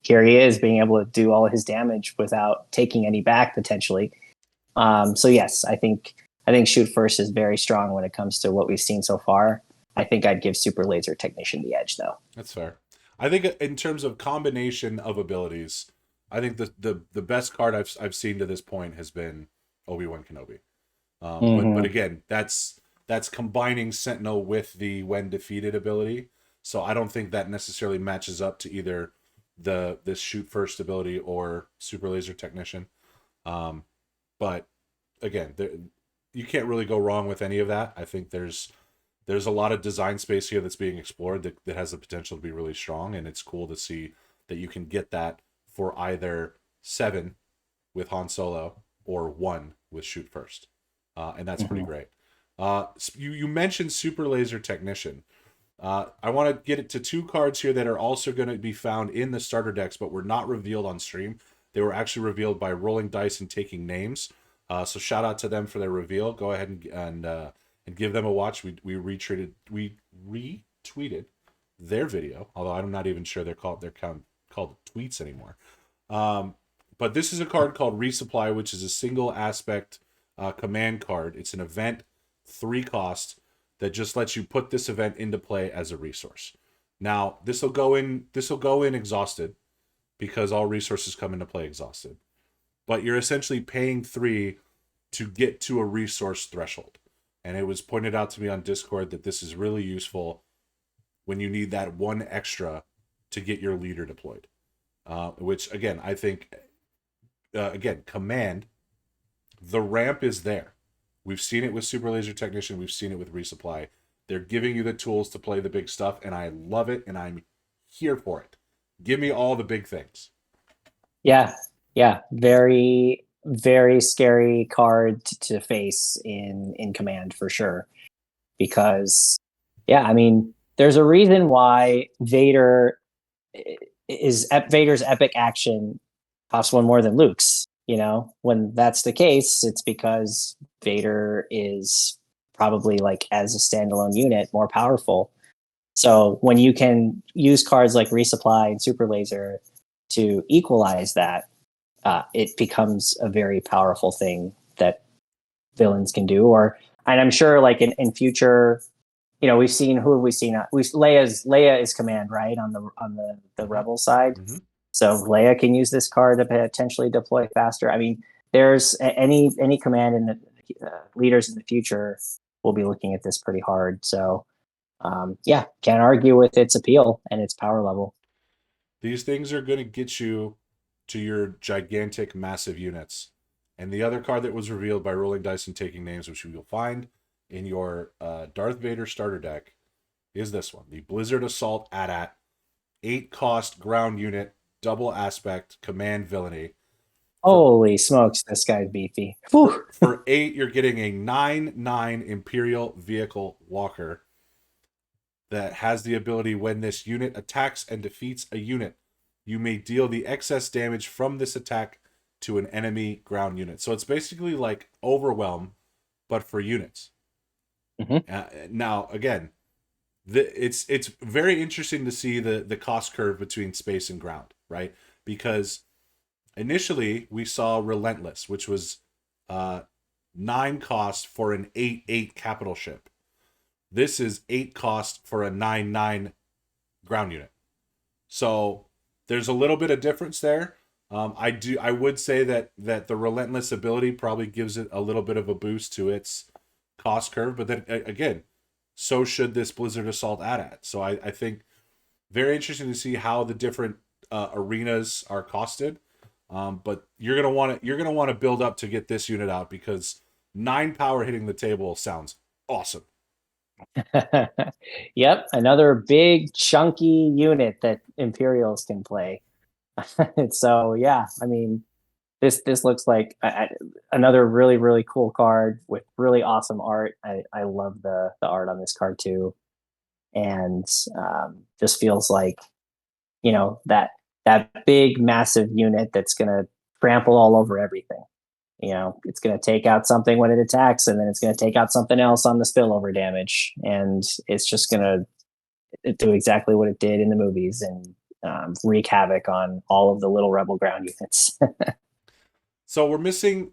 here he is, being able to do all of his damage without taking any back potentially. So yes, I think Shoot First is very strong when it comes to what we've seen so far. I think I'd give Super Laser Technician the edge, though. That's fair. I think in terms of combination of abilities, I think the best card I've seen to this point has been Obi-Wan Kenobi. But again, that's combining Sentinel with the when defeated ability. So I don't think that necessarily matches up to either this Shoot First ability or Super Laser Technician. But again, you can't really go wrong with any of that. I think there's a lot of design space here that's being explored that has the potential to be really strong, and it's cool to see that you can get that for either 7 with Han Solo or 1 with Shoot First. And that's pretty great. You mentioned Super Laser Technician. I want to get it to 2 cards here that are also going to be found in the starter decks, but were not revealed on stream. They were actually revealed by rolling dice and taking names. So shout out to them for their reveal. Go ahead and give them a watch. We retweeted their video, although I'm not even sure they're called tweets anymore. But this is a card called Resupply, which is a single aspect command card. It's an event 3 cost that just lets you put this event into play as a resource. Now, this will go in exhausted because all resources come into play exhausted. But you're essentially paying 3 to get to a resource threshold. And it was pointed out to me on Discord that this is really useful when you need that 1 extra to get your leader deployed. Which, again, I think, command, the ramp is there. We've seen it with Super Laser Technician. We've seen it with Resupply. They're giving you the tools to play the big stuff, and I love it, and I'm here for it. Give me all the big things. Yeah. Very, very scary card to face in command for sure. Because, I mean, there's a reason why Vader's epic action costs 1 more than Luke's. When that's the case, it's because Vader is probably, like, as a standalone unit, more powerful. So when you can use cards like Resupply and Super Laser to equalize that, it becomes a very powerful thing that villains can do. And I'm sure, like, in future, we've seen, who have we seen? Leia is command, right, on the Rebel side. Mm-hmm. So Leia can use this card to potentially deploy faster. I mean, there's any command in the leaders in the future will be looking at this pretty hard. So, can't argue with its appeal and its power level. These things are going to get you to your gigantic, massive units. And the other card that was revealed by rolling dice and taking names, which you will find in your Darth Vader starter deck, is this one. The Blizzard Assault AT-AT. 8 cost ground unit, double aspect, command villainy. Holy smokes, this guy's beefy. Whew. For 8, you're getting a 9/9 Imperial Vehicle Walker that has the ability, when this unit attacks and defeats a unit, you may deal the excess damage from this attack to an enemy ground unit. So it's basically like Overwhelm, but for units. Mm-hmm. Now, again, it's very interesting to see the cost curve between space and ground, right? Because initially we saw Relentless, which was 9 cost for an 8/8 capital ship. This is 8 cost for a 9/9 ground unit. So there's a little bit of difference there. I would say that the Relentless ability probably gives it a little bit of a boost to its cost curve, but then again, so should this Blizzard Assault AT-AT. So I think very interesting to see how the different arenas are costed. But you're gonna want to build up to get this unit out, because 9 power hitting the table sounds awesome. Yep, another big chunky unit that Imperials can play. So I mean, this looks like another really, really cool card with really awesome art. I love the art on this card too, and just feels like, that big massive unit that's gonna trample all over everything. It's going to take out something when it attacks, and then it's going to take out something else on the spillover damage. And it's just going to do exactly what it did in the movies and wreak havoc on all of the little Rebel ground units. So we're missing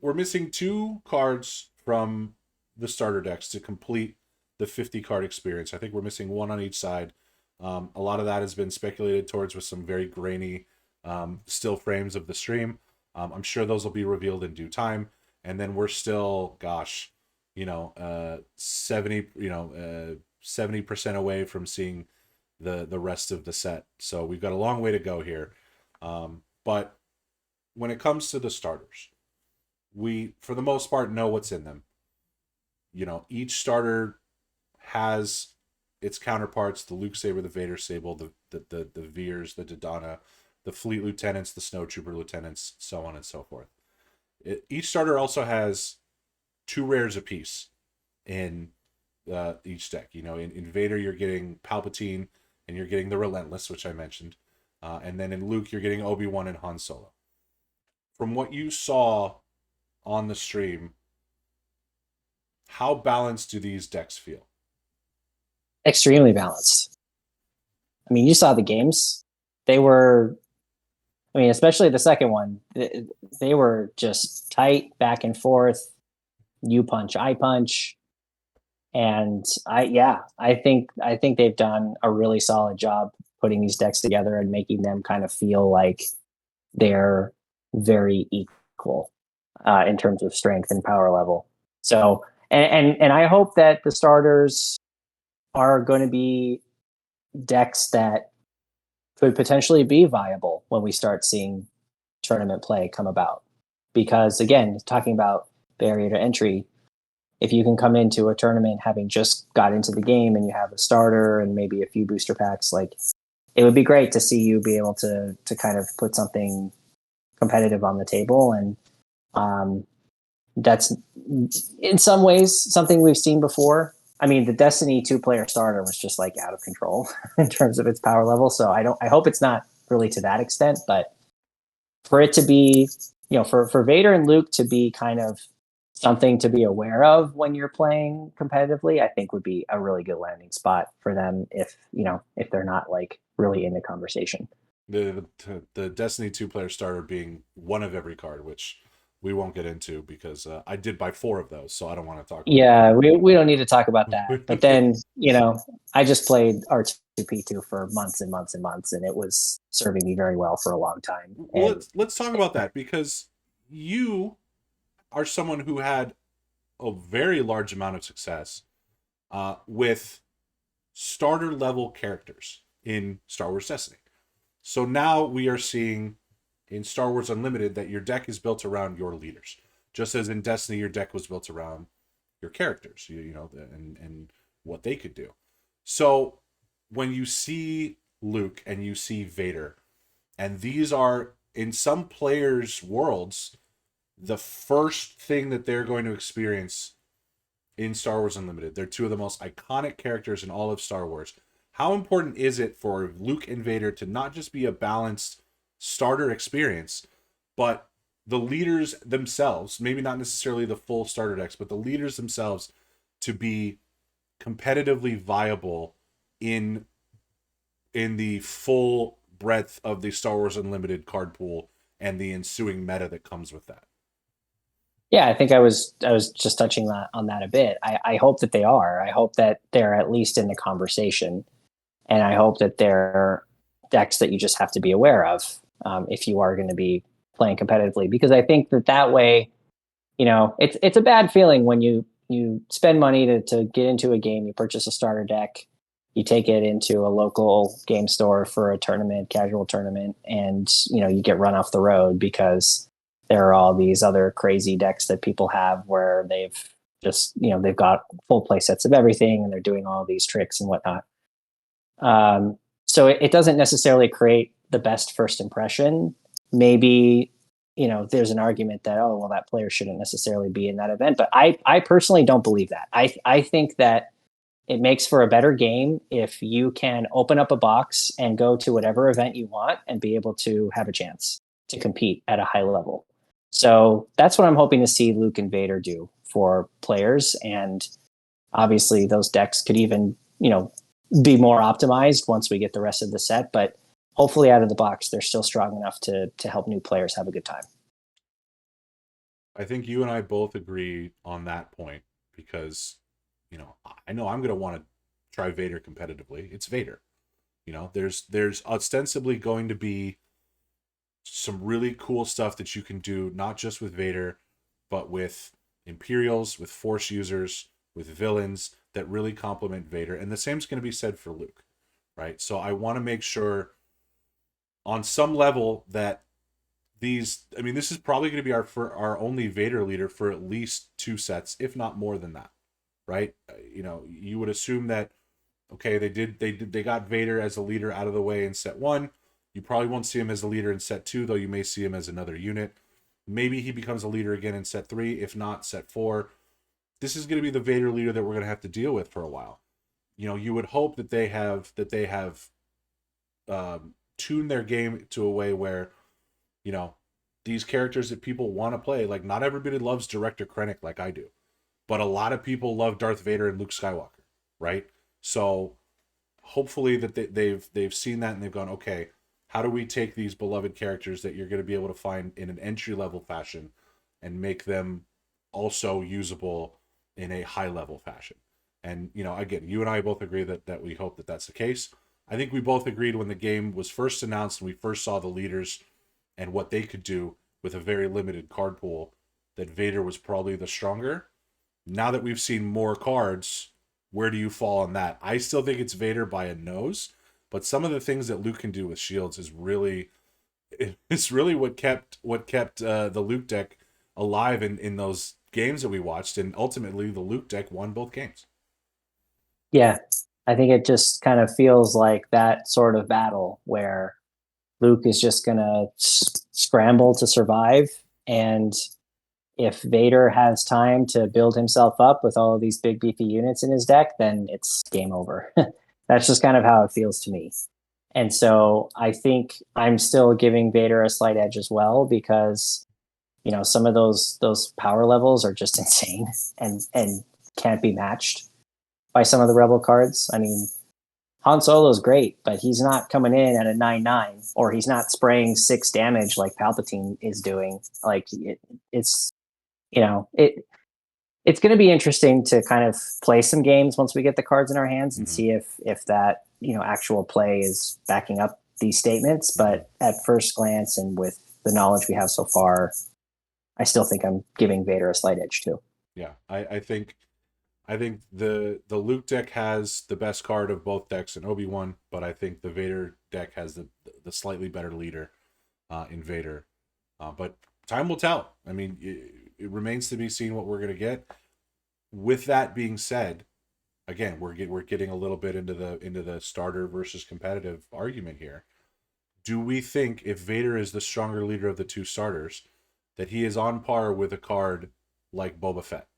2 cards from the starter decks to complete the 50 card experience. I think we're missing 1 on each side. A lot of that has been speculated towards with some very grainy still frames of the stream. I'm sure those will be revealed in due time, and then we're still, 70% away from seeing the rest of the set. So we've got a long way to go here. But when it comes to the starters, we, for the most part, know what's in them. Each starter has its counterparts: the Luke Saber, the Vader Sable, the Veers, the Dodonna, the Fleet Lieutenants, the Snowtrooper Lieutenants, so on and so forth. Each starter also has 2 rares apiece in each deck. In Vader, you're getting Palpatine, and you're getting the Relentless, which I mentioned. And then in Luke, you're getting Obi-Wan and Han Solo. From what you saw on the stream, how balanced do these decks feel? Extremely balanced. I mean, you saw the games. They were, I mean, especially the second one, they were just tight back and forth. You punch, I punch. And I think they've done a really solid job putting these decks together and making them kind of feel like they're very equal in terms of strength and power level. So, and I hope that the starters are going to be decks that could potentially be viable when we start seeing tournament play come about. Because again, talking about barrier to entry, if you can come into a tournament having just got into the game and you have a starter and maybe a few booster packs, like it would be great to see you be able to kind of put something competitive on the table. And that's in some ways something we've seen before. I mean, the Destiny 2-player starter was just like out of control in terms of its power level. So I hope it's not really to that extent, but for it to be, for Vader and Luke to be kind of something to be aware of when you're playing competitively, I think would be a really good landing spot for them if they're not like really in the conversation. The Destiny 2-player starter being one of every card, which we won't get into because I did buy 4 of those, so I don't want to talk about Yeah, we don't need to talk about that. But then, I just played R2P2 for months and months and months, and it was serving me very well for a long time. Well, let's talk about that, because you are someone who had a very large amount of success with starter level characters in Star Wars Destiny. So now we are seeing in Star Wars Unlimited that your deck is built around your leaders, just as in Destiny your deck was built around your characters, and what they could do. So when you see Luke and you see Vader, and these are in some players' worlds the first thing that they're going to experience in Star Wars Unlimited. They're 2 of the most iconic characters in all of Star Wars. How important is it for Luke and Vader to not just be a balanced starter experience, but the leaders themselves, maybe not necessarily the full starter decks, but the leaders themselves to be competitively viable in the full breadth of the Star Wars Unlimited card pool and the ensuing meta that comes with that? Yeah, I think I was just touching on that a bit. I hope that they are. I hope that they're at least in the conversation, and I hope that they're decks that you just have to be aware of if you are going to be playing competitively. Because I think that way, it's a bad feeling when you spend money to get into a game, you purchase a starter deck, you take it into a local game store for a tournament, casual tournament, and you get run off the road because there are all these other crazy decks that people have where they've just, they've got full play sets of everything and they're doing all these tricks and whatnot. So it doesn't necessarily create the best first impression. Maybe, there's an argument that, oh, well, that player shouldn't necessarily be in that event. But I personally don't believe that. I think that it makes for a better game if you can open up a box and go to whatever event you want and be able to have a chance to compete at a high level. So that's what I'm hoping to see Luke and Vader do for players. And obviously those decks could even, be more optimized once we get the rest of the set. But hopefully out of the box, they're still strong enough to help new players have a good time. I think you and I both agree on that point because, I know I'm going to want to try Vader competitively. It's Vader. There's ostensibly going to be some really cool stuff that you can do, not just with Vader, but with Imperials, with Force users, with villains that really complement Vader. And the same's going to be said for Luke, right? So I want to make sure on some level that this is probably going to be our only Vader leader for at least 2 sets, if not more than that, right? You would assume that, okay, they got Vader as a leader out of the way in set 1. You probably won't see him as a leader in set 2, though you may see him as another unit. Maybe he becomes a leader again in set 3, if not set 4. This is going to be the Vader leader that we're going to have to deal with for a while. You would hope that they have tuned their game to a way where, these characters that people want to play, like not everybody loves Director Krennic like I do, but a lot of people love Darth Vader and Luke Skywalker, right? So hopefully that they've seen that and they've gone, okay, how do we take these beloved characters that you're going to be able to find in an entry level fashion and make them also usable in a high level fashion? And again, you and I both agree that we hope that that's the case. I think we both agreed when the game was first announced and we first saw the leaders and what they could do with a very limited card pool, that Vader was probably the stronger. Now that we've seen more cards, where do you fall on that? I still think it's Vader by a nose, but some of the things that Luke can do with shields is really, it's really what kept the Luke deck alive in those games that we watched, and ultimately the Luke deck won both games. Yeah, I think it just kind of feels like that sort of battle where Luke is just going to scramble to survive. And if Vader has time to build himself up with all of these big beefy units in his deck, then it's game over. That's just kind of how it feels to me. And so I think I'm still giving Vader a slight edge as well, because some of those power levels are just insane and can't be matched by some of the Rebel cards. I mean, Han Solo's great, but he's not coming in at a 9/9, or he's not spraying 6 damage like Palpatine is doing. Like it's it's going to be interesting to kind of play some games once we get the cards in our hands and see if that actual play is backing up these statements. But at first glance and with the knowledge we have so far, I still think I'm giving Vader a slight edge too. Yeah, I think the Luke deck has the best card of both decks in Obi-Wan, but I think the Vader deck has the slightly better leader in Vader. But time will tell. I mean, it remains to be seen what we're going to get. With that being said, again, we're getting a little bit into the starter versus competitive argument here. Do we think if Vader is the stronger leader of the two starters, that he is on par with a card like Boba Fett?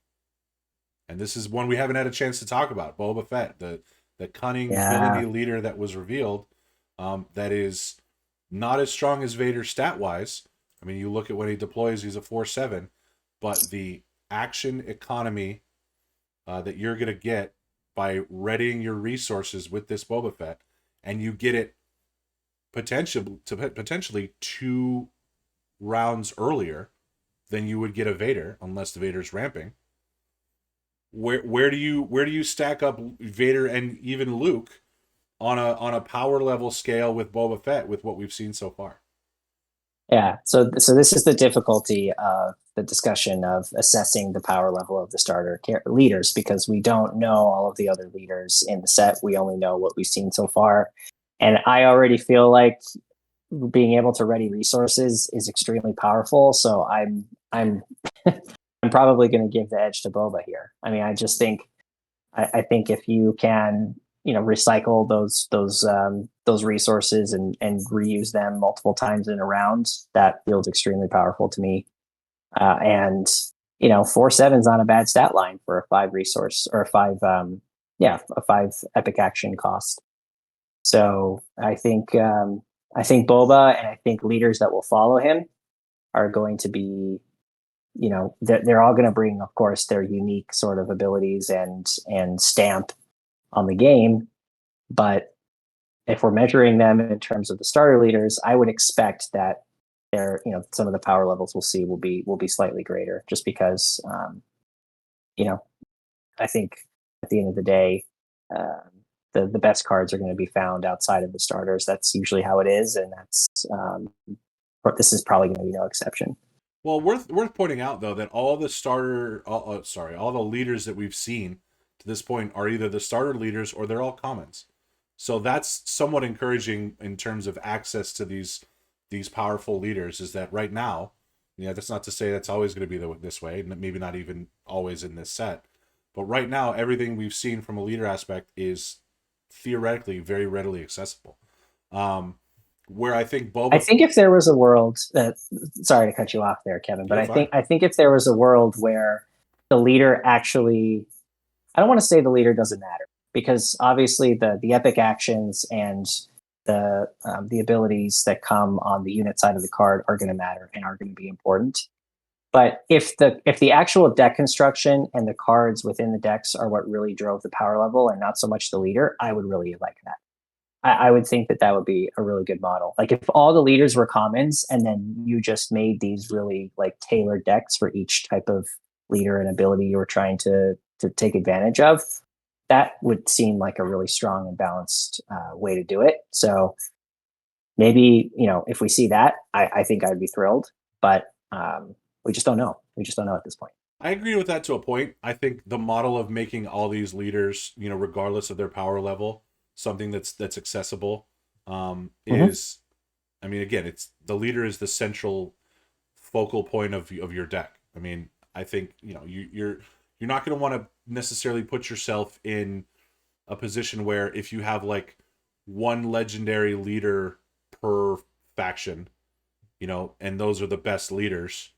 And this is one we haven't had a chance to talk about. Boba Fett, the cunning villainy leader that was revealed, that is not as strong as Vader stat-wise. I mean, you look at when he deploys, he's a 4/7, but the action economy that you're going to get by readying your resources with this Boba Fett, and you get it potentially 2 rounds earlier than you would get a Vader, unless the Vader's ramping. Where do you stack up Vader and even Luke on a power level scale with Boba Fett with what we've seen so far? Yeah, so this is the difficulty of the discussion of assessing the power level of the starter leaders, because we don't know all of the other leaders in the set. We only know what we've seen so far, and I already feel like being able to ready resources is extremely powerful. So I'm I'm probably going to give the edge to Boba here. I mean, I just think I think if you can recycle those resources and reuse them multiple times in a round, that feels extremely powerful to me. And 4/7 is not a bad stat line for a 5 resource or a 5 epic action cost. So I think Boba and I think leaders that will follow him are going to be, they're all going to bring, of course, their unique sort of abilities and stamp on the game. But if we're measuring them in terms of the starter leaders, I would expect that some of the power levels we'll see will be slightly greater, just because I think at the end of the day, the best cards are going to be found outside of the starters. That's usually how it is, and this is probably going to be no exception. Well, worth pointing out though that all the leaders that we've seen to this point are either the starter leaders or they're all commons. So that's somewhat encouraging in terms of access to these powerful leaders. Is that right now? That's not to say that's always going to be this way. Maybe not even always in this set. But right now, everything we've seen from a leader aspect is theoretically very readily accessible. Where I think if there was a world that, sorry to cut you off there, Kevin, but I think if there was a world where the leader actually, I don't want to say the leader doesn't matter, because obviously the epic actions and the abilities that come on the unit side of the card are going to matter and are going to be important. But if the actual deck construction and the cards within the decks are what really drove the power level and not so much the leader, I would really like that. I would think that would be a really good model. Like if all the leaders were commons and then you just made these really like tailored decks for each type of leader and ability you were trying to take advantage of, that would seem like a really strong and balanced way to do it. So maybe, if we see that, I think I'd be thrilled, but we just don't know. We just don't know at this point. I agree with that to a point. I think the model of making all these leaders, regardless of their power level, something that's accessible, is, I mean, again, it's the leader is the central focal point of your deck. I mean, I think you're not going to want to necessarily put yourself in a position where if you have like one legendary leader per faction, and those are the best leaders,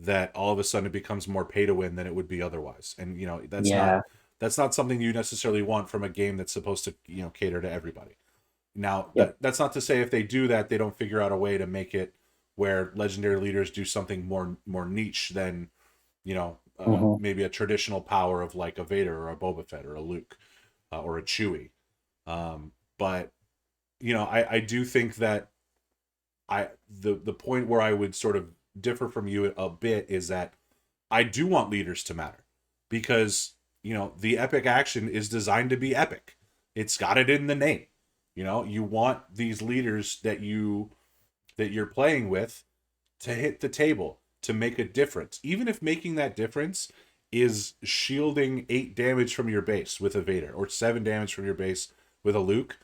that all of a sudden it becomes more pay to win than it would be otherwise. And that's not something you necessarily want from a game that's supposed to cater to everybody. Now, that's not to say if they do that, they don't figure out a way to make it where legendary leaders do something more niche than maybe a traditional power of like a Vader or a Boba Fett or a Luke or a Chewie. But I do think that the point where I would sort of differ from you a bit is that I do want leaders to matter, because the epic action is designed to be epic. It's got it in the name. You want these leaders that you're playing with to hit the table, to make a difference, even if making that difference is shielding 8 damage from your base with a Vader or 7 damage from your base with a Luke.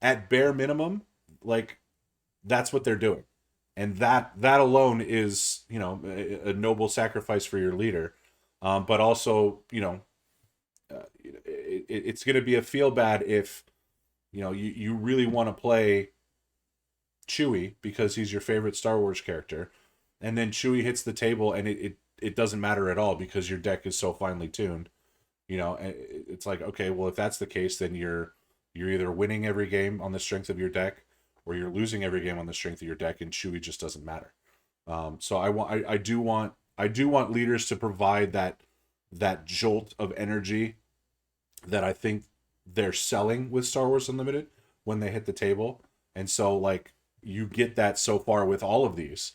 At bare minimum, like, that's what they're doing. And that alone is, a noble sacrifice for your leader. But also, it's going to be a feel bad if, you really want to play Chewie because he's your favorite Star Wars character, and then Chewie hits the table and it doesn't matter at all because your deck is so finely tuned. It's like, okay, well, if that's the case, then you're either winning every game on the strength of your deck, or you're losing every game on the strength of your deck, and Chewie just doesn't matter. So I do want leaders to provide that jolt of energy that I think they're selling with Star Wars Unlimited when they hit the table. And so, like, you get that so far with all of these.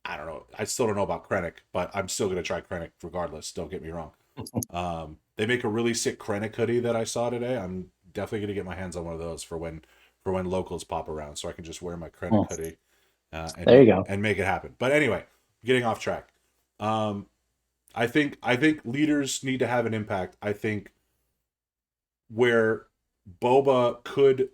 I don't know. I still don't know about Krennic, but I'm still going to try Krennic regardless. Don't get me wrong. They make a really sick Krennic hoodie that I saw today. I'm definitely going to get my hands on one of those for when locals pop around, so I can just wear my Krennic hoodie. There you go. And make it happen. But anyway, getting off track. I think leaders need to have an impact. I think where Boba could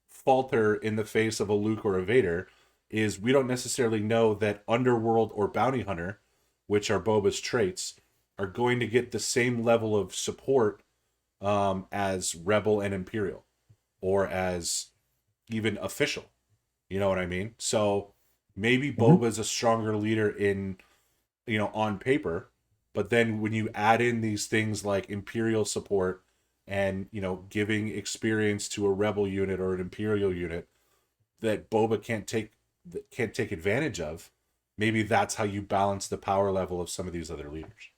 falter in the face of a Luke or a Vader is we don't necessarily know that Underworld or Bounty Hunter, which are Boba's traits, are going to get the same level of support as Rebel and Imperial, or as even official. You know what I mean? So maybe Boba's a stronger leader in, on paper, but then when you add in these things like Imperial support and, giving experience to a Rebel unit or an Imperial unit that Boba can't take advantage of, maybe that's how you balance the power level of some of these other leaders.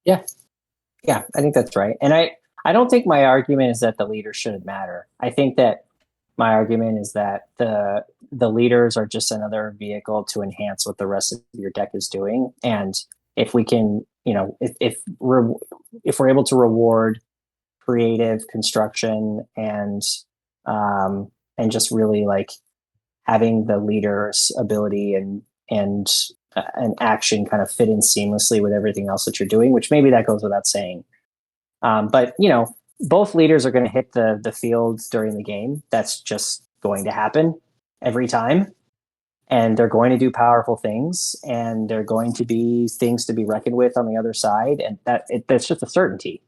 Yeah, I think that's right. And I don't think my argument is that the leaders shouldn't matter. I think that my argument is that the leaders are just another vehicle to enhance what the rest of your deck is doing. And if we can, if we're able to reward creative construction and just really like having the leader's ability and an action kind of fit in seamlessly with everything else that you're doing, which maybe that goes without saying. But both leaders are going to hit the field during the game. That's just going to happen every time. And they're going to do powerful things, and they're going to be things to be reckoned with on the other side. And that's just a certainty,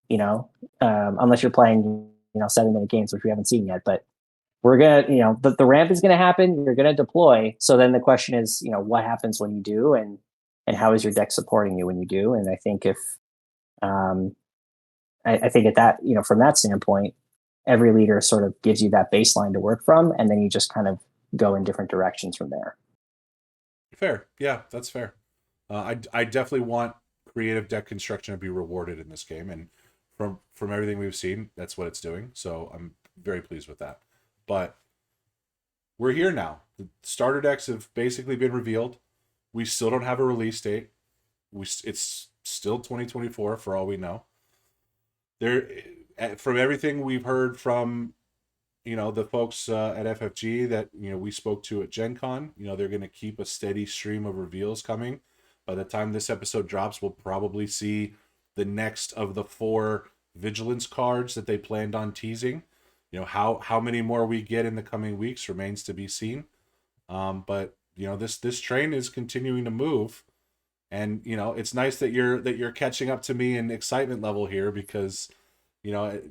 unless you're playing, 7-minute games, which we haven't seen yet. But we're going to, the ramp is going to happen. You're going to deploy. So then the question is, what happens when you do, and how is your deck supporting you when you do? And I think if, I think at that, from that standpoint, every leader sort of gives you that baseline to work from, and then you just kind of go in different directions from there. fair. Yeah, that's fair. I definitely want creative deck construction to be rewarded in this game, and from everything we've seen, that's what it's doing. So I'm very pleased with that. But we're here now. The starter decks have basically been revealed. We still don't have a release date. It's still 2024 for all we know. There, from everything we've heard from, the folks at FFG that we spoke to at Gen Con, they're going to keep a steady stream of reveals coming. By the time this episode drops, we'll probably see the next of the 4 Vigilance cards that they planned on teasing. How many more we get in the coming weeks remains to be seen. But this train is continuing to move, and it's nice that you're catching up to me in excitement level here, because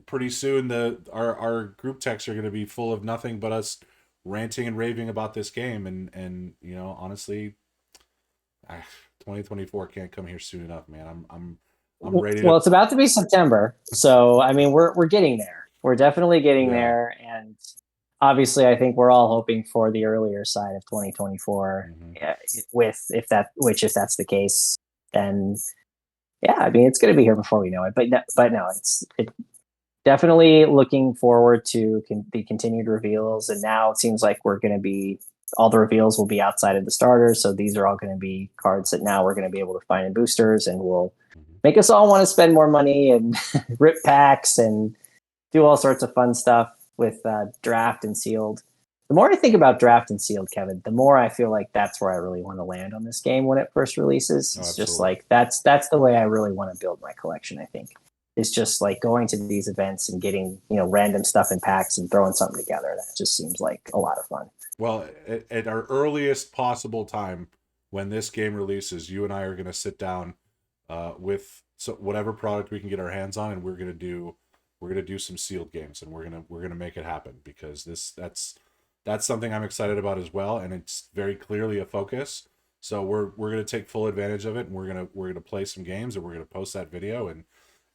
pretty soon our group texts are going to be full of nothing but us ranting and raving about this game, and honestly, 2024 can't come here soon enough, man. I'm ready. Well, it's about to be September, so I mean we're getting there. We're definitely getting there, and obviously, I think we're all hoping for the earlier side of 2024. If that's the case, then I mean it's going to be here before we know it. But no, it's definitely looking forward to the continued reveals. And now it seems like all the reveals will be outside of the starters. So these are all going to be cards that now we're going to be able to find in boosters, and will make us all want to spend more money and rip packs and do all sorts of fun stuff with draft and sealed. The more I think about draft and sealed, Kevin, the more I feel like that's where I really want to land on this game when it first releases. It's just like that's the way I really want to build my collection, I think. It's just like going to these events and getting random stuff in packs and throwing something together. That just seems like a lot of fun. Well, at our earliest possible time, when this game releases, you and I are going to sit down with whatever product we can get our hands on, and we're going to do some sealed games, and we're gonna make it happen, because that's something I'm excited about as well, and it's very clearly a focus. So we're gonna take full advantage of it, and we're gonna play some games, and we're gonna post that video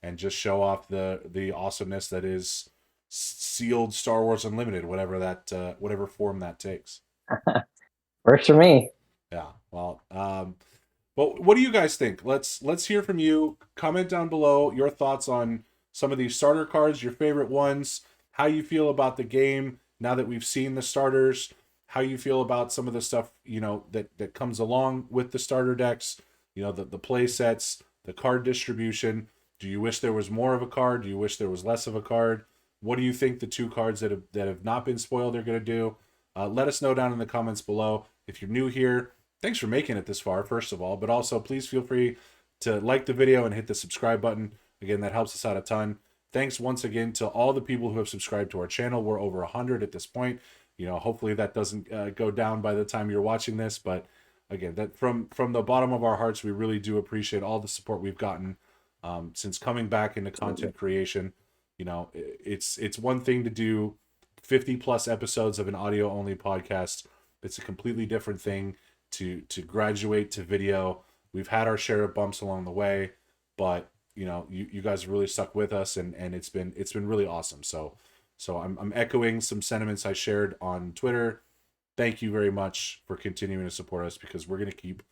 and just show off the awesomeness that is sealed Star Wars Unlimited, whatever form that takes. Works for me. Yeah. Well, but what do you guys think? Let's hear from you. Comment down below your thoughts on some of these starter cards, your favorite ones, how you feel about the game now that we've seen the starters, how you feel about some of the stuff, that comes along with the starter decks, the play sets, the card distribution. Do you wish there was more of a card? Do you wish there was less of a card? What do you think the 2 cards that have not been spoiled are going to do? Let us know down in the comments below. If you're new here, thanks for making it this far, first of all, but also please feel free to like the video and hit the subscribe button. Again, that helps us out a ton. Thanks once again to all the people who have subscribed to our channel. We're over 100 at this point. Hopefully that doesn't go down by the time you're watching this. But again, that from the bottom of our hearts, we really do appreciate all the support we've gotten since coming back into content creation. It's one thing to do 50 plus episodes of an audio only podcast. It's a completely different thing to graduate to video. We've had our share of bumps along the way, but you guys have really stuck with us, and it's been really awesome. So I'm echoing some sentiments I shared on Twitter. Thank you very much for continuing to support us, because we're going to keep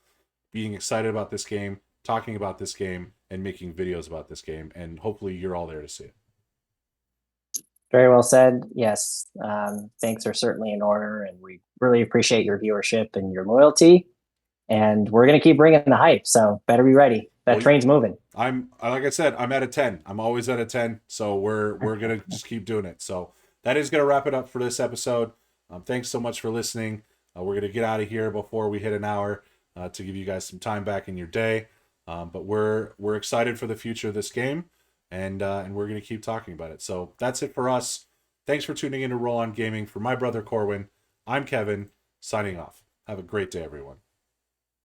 being excited about this game, talking about this game, and making videos about this game, and hopefully you're all there to see it. Very well said. Yes. Thanks are certainly in order, and we really appreciate your viewership and your loyalty, and we're going to keep bringing the hype. So better be ready. That train's moving. Like I said, I'm at a 10. I'm always at a 10. So we're going to just keep doing it. So that is going to wrap it up for this episode. Thanks so much for listening. We're going to get out of here before we hit an hour to give you guys some time back in your day. But we're excited for the future of this game, and we're going to keep talking about it. So that's it for us. Thanks for tuning in to Roll On Gaming. For my brother Corwin, I'm Kevin, signing off. Have a great day, everyone.